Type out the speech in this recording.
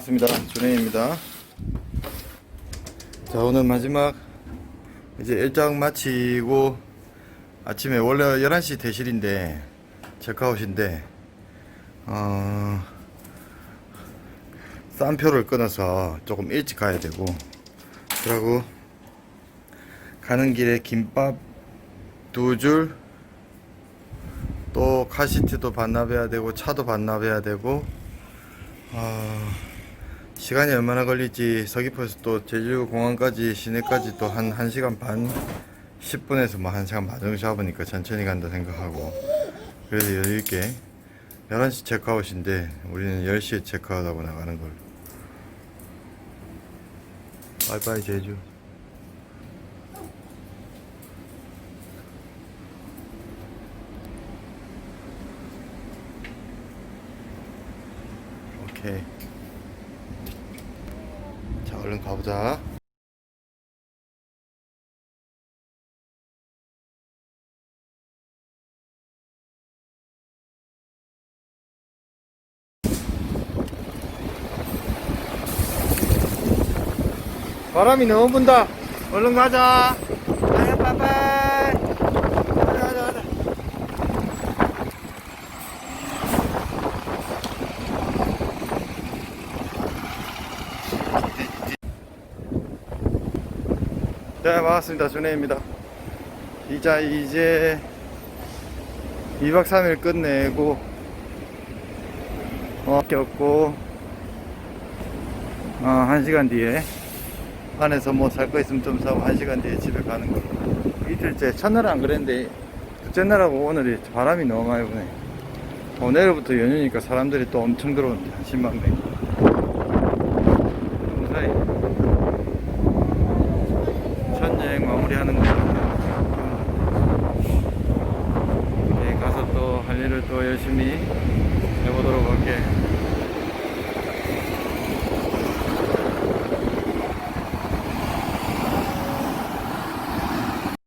반갑습니다. 준혜입니다. 자, 오늘 마지막 이제 일정 마치고 아침에 원래 11시 대실인데 체크아웃인데 싼 표를 끊어서 조금 일찍 가야 되고, 그러고 가는 길에 김밥 2줄, 또 카시트도 반납해야 되고 차도 반납해야 되고, 시간이 얼마나 걸릴지, 서귀포에서 또 제주공항까지 시내까지 또 한 1시간 반 10분에서 뭐 1시간 반 정도 잡으니까 천천히 간다 생각하고, 그래서 여유있게 11시 체크아웃인데 우리는 10시에 체크아웃하고 나가는 걸로. 바이바이 제주. 오케이. 자, 얼른 가보자. 바람이 너무 분다. 얼른 가자. 빠이빠이. 가자. 네, 반갑습니다. 준혜입니다. 이제 2박 3일 끝내고 꼈고 1시간 뒤에 안에서 뭐 살 거 있으면 좀 사고 1시간 뒤에 집에 가는 걸로. 이틀째, 첫날은 안 그랬는데 둘째 날하고 오늘이 바람이 너무 많이 부네. 내일부터 연휴니까 사람들이 또 엄청 들어오는데 한 10만 명. 무사히 첫 여행 마무리하는 거죠. 가서 또 할 일을 또 열심히 해보도록 할게.